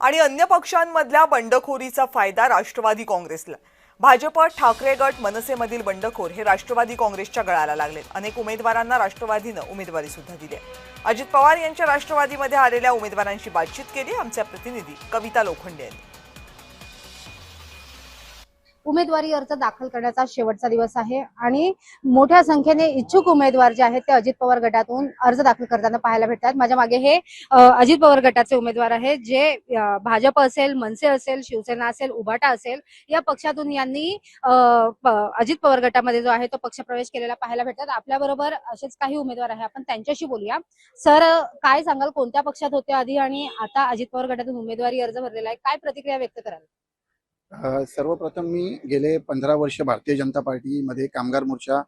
आणि अन्य पक्षांमधल्या बंडखोरीचा फायदा राष्ट्रवादी काँग्रेसला। भाजप, ठाकरे गट, मनसेमधील बंडखोर हे राष्ट्रवादी काँग्रेसच्या गळाला लागलेत। अनेक उमेदवारांना राष्ट्रवादीनं उमेदवारी सुद्धा दिली आहे। अजित पवार यांच्या राष्ट्रवादीमध्ये आलेल्या उमेदवारांशी बातचीत केली आमच्या प्रतिनिधी कविता लोखंडे यांनी। उमेदवारी अर्ज दाखल करण्याचा शेवटचा दिवस आहे आणि मोठ्या संख्येने इच्छुक उमेदवार जे आहेत ते अजित पवार गटातून अर्ज दाखल करताना पाहायला भेटतात। माझ्या मागे हे अजित पवार गटाचे उमेदवार आहेत जे भाजप असेल, मनसे असेल, शिवसेना असेल, उभाटा असेल या पक्षातून यांनी अजित पवार गटामध्ये जो आहे तो पक्ष प्रवेश केलेला पाहायला भेटतात। आपल्या बरोबर असेच काही उमेदवार आहे, आपण त्यांच्याशी बोलूया। सर, काय सांगाल, कोणत्या पक्षात होते आधी आणि आता अजित पवार गटातून उमेदवारी अर्ज भरलेला आहे, काय प्रतिक्रिया व्यक्त कराल? सर्वप्रथम मी गेले 15 वर्ष भारतीय जनता पार्टीमध्ये कामगार मोर्चा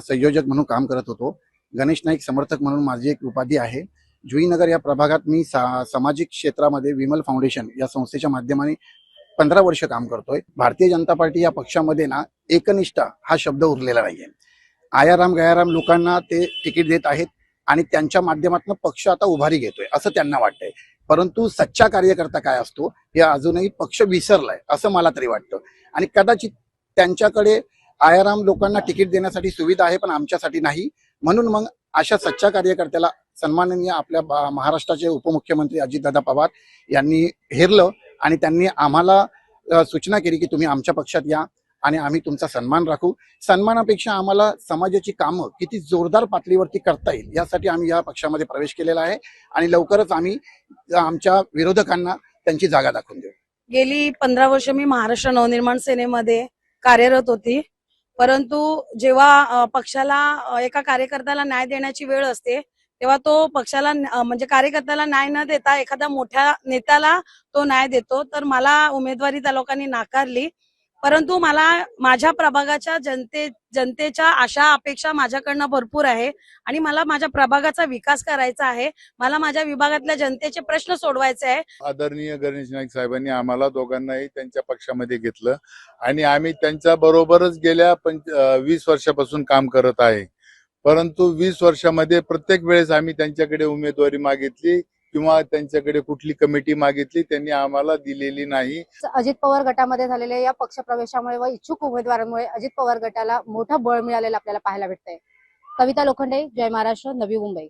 संयोजक म्हणून काम करत होतो। गणेश नाईक समर्थक म्हणून माझी एक उपाधी आहे। जुईनगर या प्रभागात मी सामाजिक क्षेत्रामध्ये विमल फाउंडेशन या संस्थेच्या माध्यमाने 15 वर्ष काम करतोय। भारतीय जनता पार्टी या पक्षामध्ये ना एकनिष्ठा हा शब्द उरलेला नाहीये। आयाराम गयाराम लोकांना ते तिकीट देत आहेत आणि त्यांच्या माध्यमातून पक्ष आता उभारी घेतोय असं त्यांना वाटतंय, परंतु सच्चा कार्यकर्ता काय असतो हे अजूनही पक्ष विसरलाय असं मला तरी वाटतं। आणि कदाचित त्यांच्याकडे आयाराम लोकांना तिकीट देण्यासाठी सुविधा आहे पण आमच्यासाठी नाही, म्हणून मग अशा सच्चा कार्यकर्त्याला सन्माननीय आपल्या महाराष्ट्राचे उपमुख्यमंत्री अजितदादा पवार यांनी हेरलं आणि त्यांनी आम्हाला सूचना केली की तुम्ही आमच्या पक्षात या आणि आम्ही तुमचा सन्मान राखू। सन्मानापेक्षा आम्हाला समाजाची कामं किती जोरदार पातळीवरती करता येईल यासाठी आम्ही या पक्षामध्ये प्रवेश केलेला आहे आणि लवकरच आम्ही आमच्या विरोधकांना त्यांची जागा दाखवून देऊ। गेली 15 वर्ष मी महाराष्ट्र नवनिर्माण सेनेमध्ये कार्यरत होती, परंतु जेव्हा पक्षाला एका कार्यकर्त्याला न्याय देण्याची वेळ असते तेव्हा तो पक्षाला म्हणजे कार्यकर्त्याला न्याय न देता एखाद्या मोठ्या नेत्याला तो न्याय देतो। तर मला उमेदवारी त्या लोकांनी नाकारली, परंतु मला माझ्या प्रभागाच्या जनतेच्या आशा अपेक्षा माझ्याकडनं भरपूर आहे आणि मला माझ्या प्रभागाचा विकास करायचा आहे। मला माझ्या विभागातल्या जनतेचे प्रश्न सोडवायचे आहे। आदरणीय गणेश नाईक साहेबांनी आम्हाला दोघांनाही त्यांच्या पक्षामध्ये घेतलं आणि आम्ही त्यांच्या बरोबरच गेल्या 20 वर्षापासून काम करत आहे। परंतु 20 वर्षामध्ये प्रत्येक वेळेस आम्ही त्यांच्याकडे उमेदवारी मागितली किंवा त्यांच्याकडे कुठली कमिटी मागितली, त्यांनी आम्हाला दिलेली नाही। अजित पवार गटामध्ये झालेल्या या पक्ष प्रवेशामुळे व इच्छुक उमेदवारांमुळे अजित पवार गटाला मोठं बळ मिळालेलं आपल्याला पाहायला भेटतंय। कविता लोखंडे, जय महाराष्ट्र, नवी मुंबई।